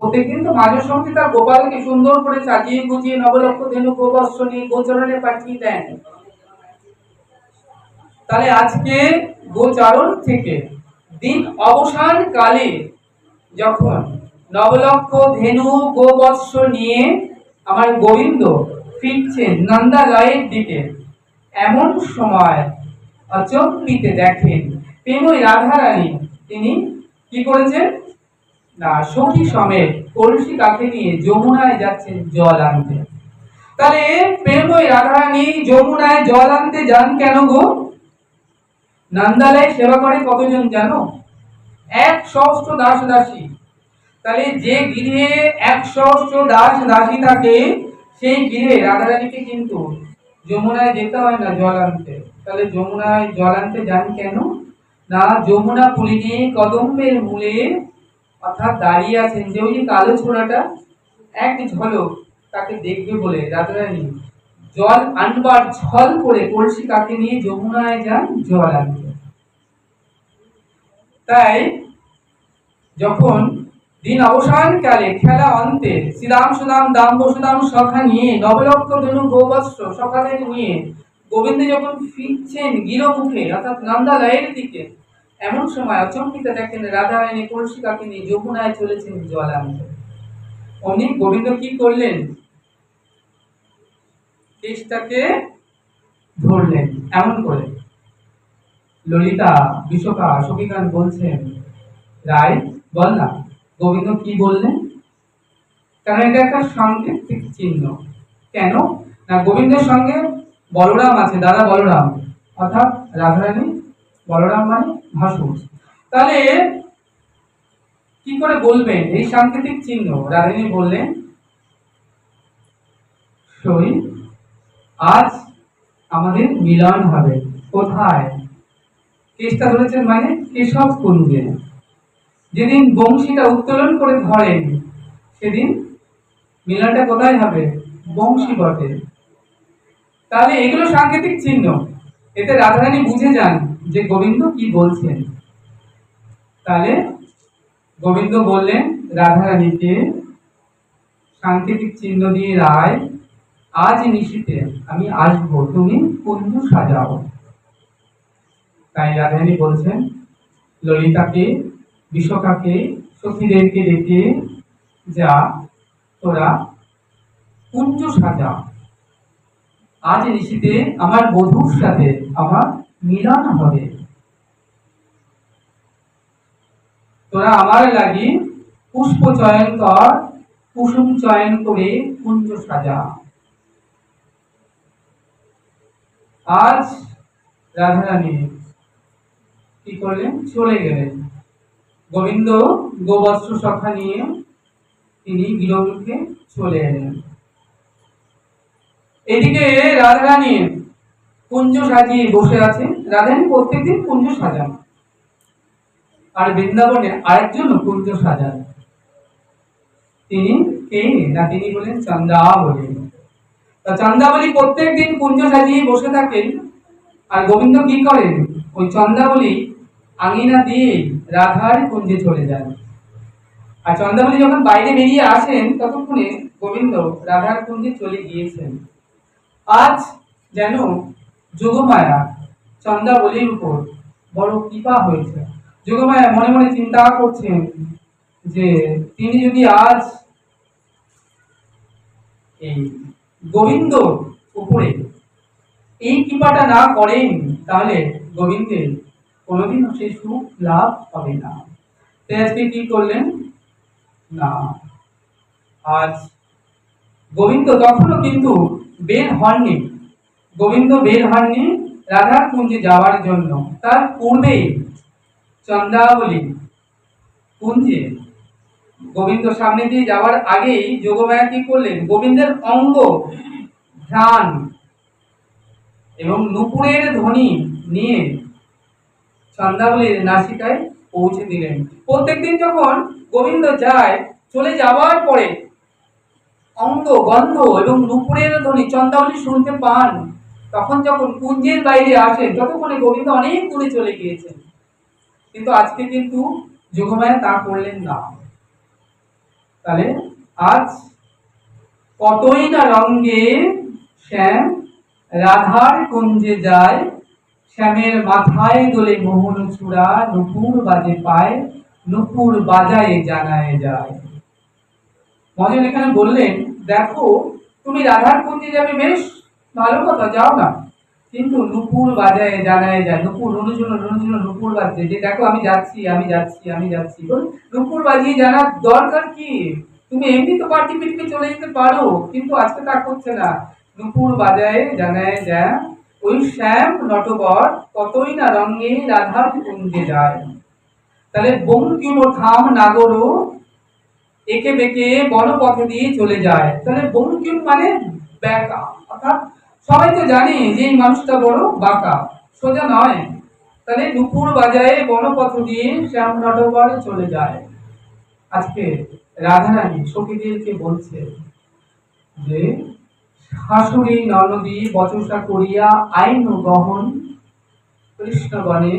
প্রত্যেকদিন তো মাঝে সঙ্গে তার গোপালকে সুন্দর করে সাজিয়ে গুজিয়ে নবলক্ষ ধেনু গোবৎস নিয়ে গোচরণে পাঠিয়ে দেন। তাহলে আজকে গোচারণ থেকে দিন অবসান কালে যখন নবলক্ষ ধেনু গোবৎস নিয়ে আমার গোবিন্দ ফিরছেন নন্দালয়ের দিকে, এমন সময় অচম্বিতে দেখেন প্রেমই রাধারানী তিনি কি করেছেন না সখী সমেত কলসি কাঁধে নিয়ে যমুনায় যাচ্ছেন জল আনতে। তাহলে প্রেমই রাধারানী যমুনায় জল আনতে যান কেন গো? নন্দালয়ে সেবা করে কতজন জানো? 100 দাস দাসী। তাহলে যে গৃহে 100 দাস দাসী থাকে সেই গৃহে রাধারানীকে কিন্তু যমুনায় যেতে হয় না জল আনতে। তাহলে যমুনায় জল আনতে যান কেন না? যমুনা পুলিনে কদম্বের মূলে অর্থাৎ দাঁড়িয়ে আছেন যে ওই যে কালো ছোড়াটা, এক ঝলক তাকে দেখবে বলে রাধারানী জল আনবার ছল করে কলসি কাকে নিয়ে যমুনায় যান জল আনতে। তাই যখন দিন অবসান কালে খেলা অন্তে শ্রীরাম সুদাম দাম বসুদাম সখা নিয়ে নবলক্ষ ধনু গোবৎস সখাদের নিয়ে গোবিন্দ যখন ফিরছেন গিরমুখে অর্থাৎ নন্দালয়ের দিকে, এমন সময় অচম্বিত দেখেন রাধারানী কলসি কাকে নিয়ে যমুনায় চলেছেন জল আনতে। অমনি গোবিন্দ কি করলেন? কেশটাকে ধরলেন এমন করে। ললিতা বিশোকা সখীগণ বলছেন, রায় বল না গোবিন্দ কি বললেন? কারণ এটা একটা সাংকেতিক চিহ্ন। কেন না গোবিন্দের সঙ্গে বলরাম আছে, দাদা বলরাম অর্থাৎ রাধারানী বলরাম মানে ভাসুর। তাহলে কি করে বলবেন এই সাংকেতিক চিহ্ন? রাধারানী বললেন, সই আজ আমাদের মিলন হবে। কোথায়? কেশটা ধরেছেন মানে কেশব কুঞ্জে। যেদিন বংশীটা উত্তোলন করে ধরেন সেদিন মিলনটা কোথায় হবে? বংশী বটে। তাহলে এগুলো সাংকেতিক চিহ্ন, এতে রাধারানী বুঝে যান যে গোবিন্দ কি বলছেন। তাহলে গোবিন্দ বললেন রাধারানীকে সাংকেতিক চিহ্ন দিয়ে, রায় আজ নিশীতে আমি আসবো, তুমি কুঞ্জ সাজাও। তাই রাধারানী বলছেন ললিতাকে বিশোকাকে সখীদেরকে ডেকে, যা তোরা কুঞ্জ সাজা, আজ নিশীতে আমার বধূর সাথে আমার মিলন হবে। তোরা আমার লাগি পুষ্প চয়ন কর, কুসুম চয়ন করে কুঞ্জ সাজা। আজ রাধারানী কি করলেন? চলে গেলেন। গোবিন্দ গোবৎস সখা নিয়ে তিনি গিরমুখে চলে এলেন। এদিকে রাধারানী কুঞ্জ সাজিয়ে বসে আছে। রাধারানী প্রত্যেকদিন কুঞ্জ সাজান, আর বৃন্দাবনে আরেকজন কুঞ্জ সাজান। তিনি কে না? তিনি বলেন চন্দ্রাবলী। চন্দ্রাবলী প্রত্যেকদিন কুঞ্জ সাজিয়ে বসে থাকেন, আর গোবিন্দ কি করেন? ওই চন্দ্রাবলী আঙিনা দিয়ে রাধার কুঞ্জে চলে যান। আর চন্দ্রাবলী যখন বাইরে বেরিয়ে আসেন ততক্ষণে গোবিন্দ রাধার কুঞ্জে চলে গিয়েছেন। আজ যেন যোগমায়া চন্দ্রাবলীর উপর বড় কৃপা হয়েছে। যোগমায়া মনে মনে চিন্তা করছেন যে তিনি যদি আজ এই গোবিন্দ উপরে এই কৃপাটা না করেন তাহলে গোবিন্দের কোনোদিনও সেই সুখ লাভ হবে না। তাই আজকে কি করলেন না, আজ গোবিন্দ তখনও কিন্তু বের হননি। গোবিন্দ বের হননি রাধার কুঞ্জে যাওয়ার জন্য। তার পূর্বে চন্দ্রাবলী কুঞ্জে গোবিন্দ সামনে দিয়ে যাওয়ার আগেই যোগমায়া কি করলেন? গোবিন্দের অঙ্গ ধ্যান এবং নুপুরের ধ্বনি নিয়ে চন্দ্রাবলীর নাসিকায় পৌঁছে দিলেন। প্রত্যেকদিন যখন গোবিন্দ যায়, চলে যাওয়ার পরে অঙ্গ গন্ধ এবং নুপুরের ধ্বনি চন্দ্রাবলী শুনতে পান। তখন যখন কুঞ্জের বাইরে আসেন ততক্ষণে গোবিন্দ অনেক দূরে চলে গিয়েছেন। কিন্তু আজকে কিন্তু যোগমায়া তা করলেন না। তাহলে আজ কতই না রঙ্গে শ্যাম রাধার কুঞ্জে যায়, শ্যামের মাথায় দোলে মোহন চূড়া, নুপুর বাজে পায়, নুপুর বাজায় জানায় যায়। মহাজন এখানে বললেন, দেখো তুমি রাধার কুঞ্জে যাবে, বেশ ভালো কথা, যাও না, কিন্তু নুপুর বাজায় জানায় যায়। নুপুর রুনুঝুনো রুনুঝুনো নুপুর বাজছে, যে দেখো আমি যাচ্ছি আমি যাচ্ছি আমি যাচ্ছি, নুপুর বাজিয়ে জানার দরকার কি? তুমি এমনি তো পার্টি পিটিপে চলে যেতে পারো, কিন্তু আজকে তা করছে না। নুপুর বাজায় জানায় যায়, ওই শ্যাম নটবর কতই না রঙে রাধার কুঞ্জে যায়। তাহলে বঙ্কিম থাম নাগর একে বেঁকে বড় পথে দিয়ে চলে যায়। তাহলে বঙ্কিম মানে ব্যাকা, অর্থাৎ সবাই তো জানে যে এই মানুষটা বড় বাঁকা, সোজা নয়। তাহলে নুপুর বাজায় বড় পথ দিয়ে শ্যাম নটবর চলে যায়। আজকে রাধারানী সখীদেরকে বলছে যে শাশুড়ি ননদী বচসা করিয়া আইন গহন, কৃষ্ণগণে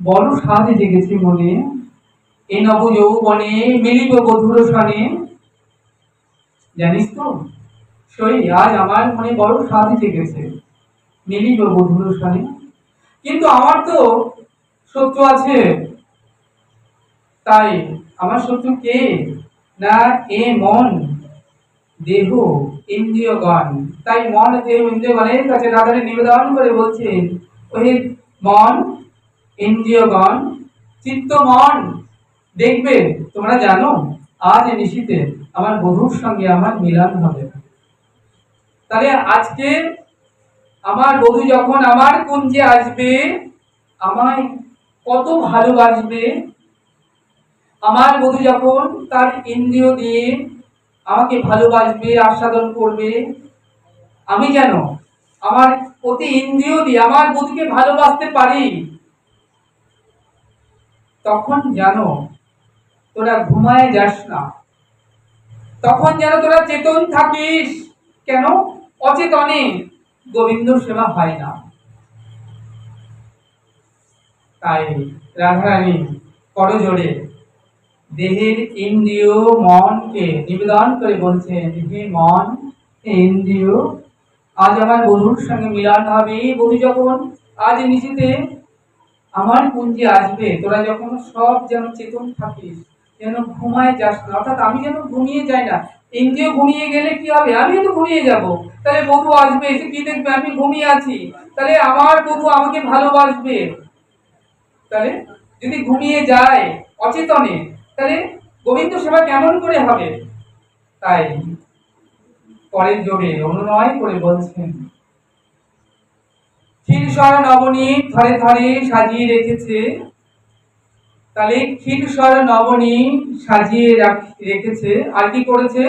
বড় স্বাদ জেগেছে মনে, এ নব যৌবনে মিলিব বধুর সনে। জানিস তো সই, আজ আমার মনে বড় স্বাদ জেগেছে, মিলিব বধুর সনে। কিন্তু আমার তো শত্রু আছে, তাই আমার শত্রু কে? না এ মন দেহ ইন্দ্রিয়গণ। তাই মন দেহ ইন্দ্রিয়গণের কাছে রাধারানী নিবেদন করে বলছেন, ওহে মন ইন্দ্রিয়গণ চিত্ত মন, দেখবে তোমরা জানো আজ নিশীথে আমার বধূর সঙ্গে আমার মিলন হবে। তাহলে আজকে আমার বধূ যখন আমার কুঞ্জে আসবে, আমায় কত ভালোবাসবে। আমার বধূ যখন তার ইন্দ্রিয় দিয়ে আমাকে ভালোবাসবে, আস্বাদন করবে, আমি যেন আমার প্রতি ইন্দ্রিয় দিয়ে আমার বধূকে ভালোবাসতে পারি। তখন জানো তোরা ঘুমায় যাস না, তখন যেন তোরা চেতন থাকিস। কেন? অচেতনে গোবিন্দ সেবা হয় না। তাই রাধারানী করজোড়ে দেহের ইন্দ্রিয় মনকে নিবেদন করে বলছেন, হে মন হে ইন্দ্রিয়, আজ আমার বধূর সঙ্গে মিলন হবে। বধূ যখন আজ নিশীথে আমার কুঞ্জে আসবে, তোরা যখন সব যেন চেতন থাকিস, যেন ঘুমায় যাস না, অর্থাৎ আমি যেন ঘুমিয়ে যাই না। ইন্দ্রিয় ঘুমিয়ে গেলে কি হবে? আমিও তো ঘুমিয়ে যাব। তাহলে বধূ আসবে, এসে কি দেখবে আমি ঘুমিয়ে আছি, তাহলে আমার বধূ আমাকে ভালোবাসবে। তাহলে যদি ঘুমিয়ে যায় অচেতনে, তাহলে গোবিন্দ সেবা কেমন করে হবে? তাই পরের যোগে অনুনয় করে বলছেন, ক্ষীরসর নবনীত ধরে ধরে সাজিয়ে রেখেছে। তাহলে ক্ষীরসর নবনীত সাজিয়ে রেখেছে, আর কি করেছে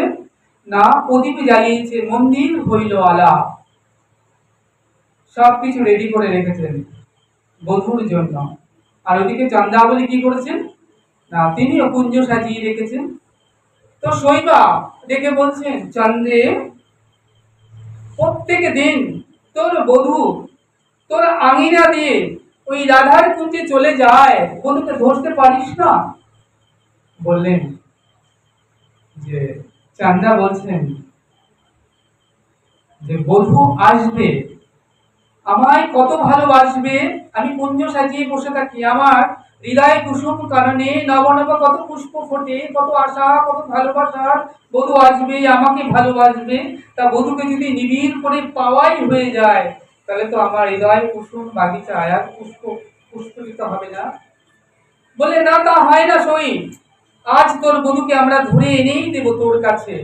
না প্রদীপ জ্বালিয়েছে, মন্দির হইল আলা, সবকিছু রেডি করে রেখেছেন বধুর জন্য। আর ওদিকে চন্দ্রাবলী কি করেছেন না তিনিও কুঞ্জ সাজিয়ে রেখেছেন। তো শৈবা দেখে বলছেন, চন্দ্রে প্রত্যেক দিন তোর বধূ তোর আঙিনা দিয়ে ওই রাধার কুঞ্জে চলে যায়, বধূকে ধরতে পারিস না? বললেন যে চান্দা বলছেন যে বধূ আসবে, আমায় কত ভালোবাসবে, আমি কুঞ্জ সাজিয়ে বসে থাকি, আমার হৃদয় কুসুম কারণে নব নব কত পুষ্প ফোটে, কত আশা কত ভালোবাসার, বধূ আসবে আমাকে ভালোবাসবে। তা বধূকে যদি নিবিড় করে পাওয়াই হয়ে যায়, তাহলে তো আমার হৃদয় কুসুম বাগিচা আর পুষ্প পুষ্পিত হবে না। বলে না, তা হয় না সই, আজ তোর বধূকে আমরা ধরে এনেই দেব তোর কাছে,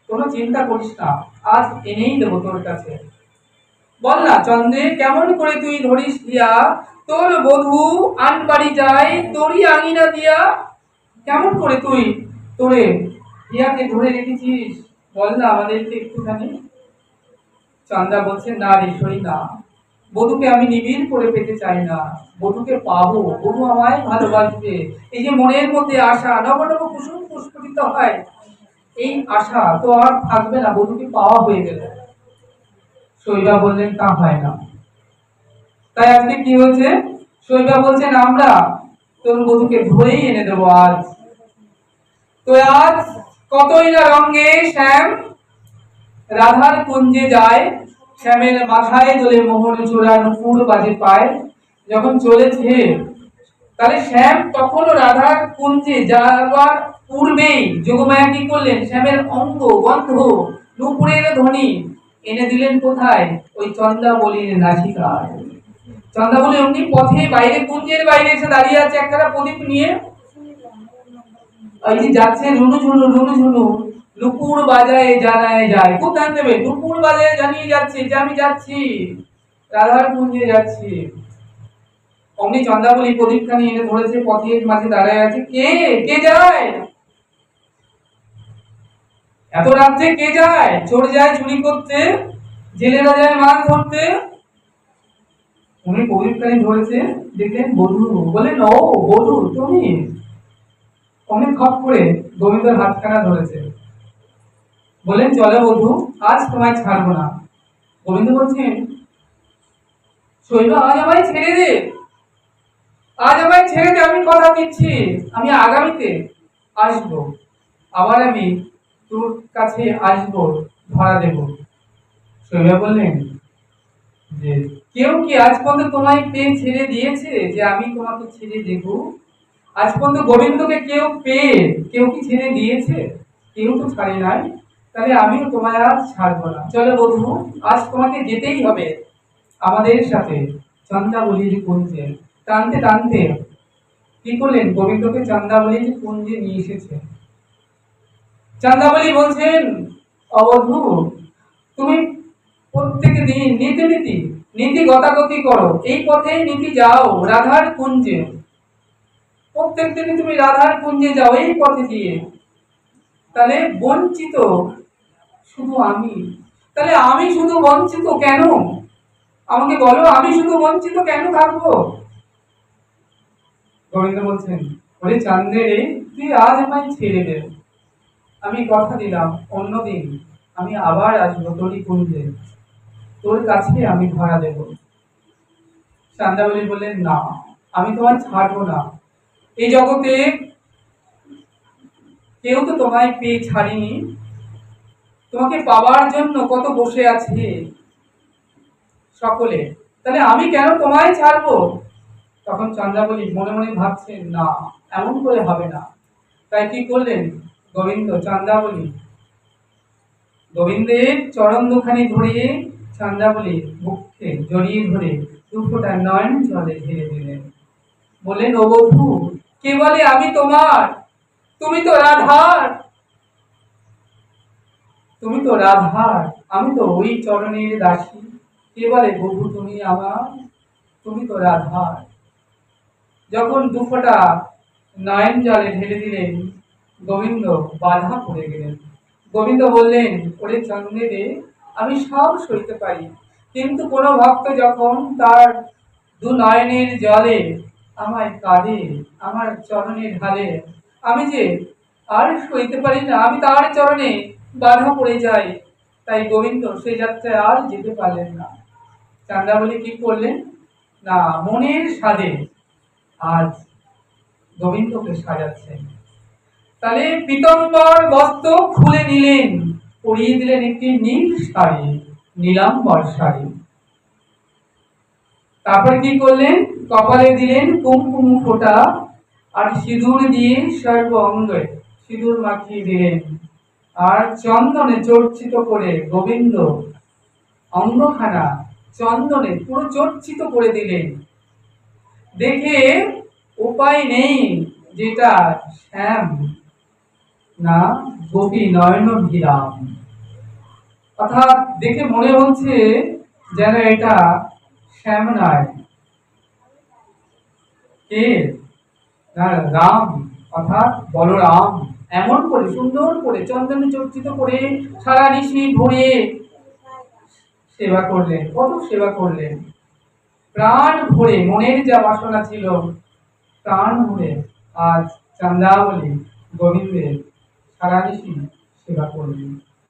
কোনো চিন্তা করিস না, আজ এনেই দেব তোর কাছে। বল না চন্দ্রে, কেমন করে তুই ধরিস দিয়া তোর বধূ আন বাড়ি যায় তোরই আঙিনা দিয়া, কেমন করে তুই তোরে হিয়াকে ধরে রেখেছিস, বল না আমাদেরকে একটুখানি। চন্দা বলছে, না রে সই না, বধূকে আমি নিবিড় করে পেতে চাই না, বধূকে পাবো, বধূ আমায় ভালোবাসবে। এই যে মনের মধ্যে আশা নব নব কুসুম পুষ্পিত হয়, এই আশা তো আর থাকবে না বধূকে পাওয়া হয়ে গেলে। শৈবা বললেন, তা হয় না। তাই আজকে কি হয়েছে? শৈবা বলছেন, আমরা তোর বধূকে ধরেই এনে দেবো আজ। তো আজ কতই না রঙে শ্যাম রাধার কুঞ্জে যায়, শ্যামের মাথায় দোলে মোহন চূড়া নুপুর বাজে পায়। যখন চলেছে তাহলে শ্যাম তখনও রাধার কুঞ্জে যাওয়ার পূর্বেই যোগমায়া কি করলেন, শ্যামের অঙ্গ গন্ধ নুপুরের ধ্বনি এনে দিলেন কোথায়, ওই চন্দ্রাবলীর নাসিকায়। চন্দ্রাবলী অমনি পথে বাইরে কুঞ্জের বাইরে এসে দাঁড়িয়ে আছে একটা প্রদীপ নিয়ে। এই যে যাচ্ছে রুনু ঝুনু রুনু ঝুনু নুপুর বাজায় জানায় যায়, খুব ধ্যান দেবে, নুপুর বাজায় জানিয়ে যাচ্ছে যে আমি যাচ্ছি, রাধার কুঞ্জে যাচ্ছি। অমনি চন্দ্রাবলী প্রদীপখানি এনে ধরেছে, পথের মাঝে দাঁড়ায় আছে। কে কে যায় এত রাত্রে, কে যায়? চোর যায় চুরি করতে, জেলেরা যায় মাছ ধরতে। উনি প্রদীপখানি ধরেছে, দেখলেন বধূ, বলেন ও বধূ তুমি। অনেক খপ করে গোবিন্দর হাতখানা ধরেছে, বলেন চলো বধূ, আজ তোমায় ছাড়বো না। গোবিন্দ বলছেন শৈল, আজ আমায় ছেড়ে দে, আজ আমায় ছেড়ে দে, আমি কথা দিচ্ছি আমি আগামীতে আসবো, আবার আমি তোর কাছে আসবো, ধরা দেব। শৈবা বললেন যে কেউ কি আজ পর্যন্ত তোমায় পেয়ে ছেড়ে দিয়েছে যে আমি তোমাকে ছেড়ে দেব? আজ পর্যন্ত গোবিন্দকে কেউ পেয়ে কেউ কি ছেড়ে দিয়েছে? কেউ তো ছাড়ে নাই, তাহলে আমিও তোমায় আজ ছাড়বো না। চলো বধূ, আজ তোমাকে যেতেই হবে আমাদের সাথে চন্দ্রাবলীর কুঞ্জে। টানতে টানতে কি করলেন, গোবিন্দকে চন্দ্রাবলীর কুঞ্জে নিয়ে এসেছে। চন্দ্রাবলী বলছেন অবধূ, তুমি প্রত্যেক দিন নীতি নীতি নীতি গতাগতি করো, এই পথে নীতি যাও রাধার কুঞ্জে, প্রত্যেক দিন তুমি রাধার কুঞ্জে যাও এই পথে দিয়ে, তাহলে বঞ্চিত শুধু আমি, তাহলে আমি শুধু বঞ্চিত কেন? আমাকে বলো, আমি শুধু বঞ্চিত কেন থাকবো? গোবিন্দ বলছেন ওরে চাঁদে রে, তুই আজ আমায় ছেড়ে দে, আমি কথা দিলাম অন্যদিন আমি আবার আসবো তোরই কুঞ্জে, তোর কাছে আমি ধরা দেব। চন্দ্রাবলী বললেন না, আমি তোমায় ছাড়বো না। এই জগতে কেউ তো তোমায় পেয়ে ছাড়িনি, তোমাকে পাওয়ার জন্য কত বসে আছে সকলে, তাহলে আমি কেন তোমায় ছাড়বো? তখন চন্দ্রাবলী মনে মনে ভাবছেন না, এমন করে হবে না। তাই কি করলেন গোবিন্দ, গোবিন্দের চরণ দুখানি ধরিয়ে চন্দ্রাবলী বুককে জড়িয়ে ধরে দুফোঁটা নয়ন জলে ঢেলে দিলেন। বললেন ও বধূ, কে বলে আমি তোমার? তুমি তো রাধার, তুমি তো রাধার, আমি তো ওই চরণের দাসী। কে বলে বধূ তুমি আমার? তুমি তো রাধার। যখন দুফোঁটা নয়ন জলে ঢেলে দিলেন, গোবিন্দ বাধা পড়ে গেলেন। গোবিন্দ বললেন ওরে চন্দ্রে রে, আমি সব সইতে পারি, কিন্তু কোনো ভক্ত যখন তার দু নয়নের জলে আমায় কাঁদে, আমার চরণে ঢালে, আমি যে আর সইতে পারি না, আমি তার চরণে বাধা পড়ে যাই। তাই গোবিন্দ সেই যাত্রায় আর যেতে পারলেন না। চন্দ্রাবলী কি করলেন না, মনের সাধে আজ গোবিন্দকে সাজাচ্ছেন। তাহলে পীতাম্বর বস্ত্র খুলে নিলেন, পরিয়ে দিলেন একটি নীল শাড়ি, নীলাম্বর শাড়ি। তারপরে কি করলেন, কপালে দিলেন কুমকুম ফোঁটা, আর সিঁদুর দিয়ে সর্ব অঙ্গে সিঁদুর মাখিয়ে দিলেন, আর চন্দনে চর্চিত করে গোবিন্দ অঙ্গখানা চন্দনে পুরো চর্চিত করে দিলেন। দেখে উপায় নেই যেটা শ্যাম না গোপী নয়ন ভিরাম, অর্থাৎ দেখে মনে হচ্ছে যেন এটা শ্যাম নয়, কে না রাম, অর্থাৎ বলরাম। এমন করে সুন্দর করে চন্দনে চর্চিত করে সারা নিশি ভরে সেবা করলেন, কত সেবা করলেন, প্রাণ ভরে, মনের যা বাসনা ছিল প্রাণ ভরে আজ চন্দ্রাবলী গোবিন্দের সারা নিশি সেবা করলেন।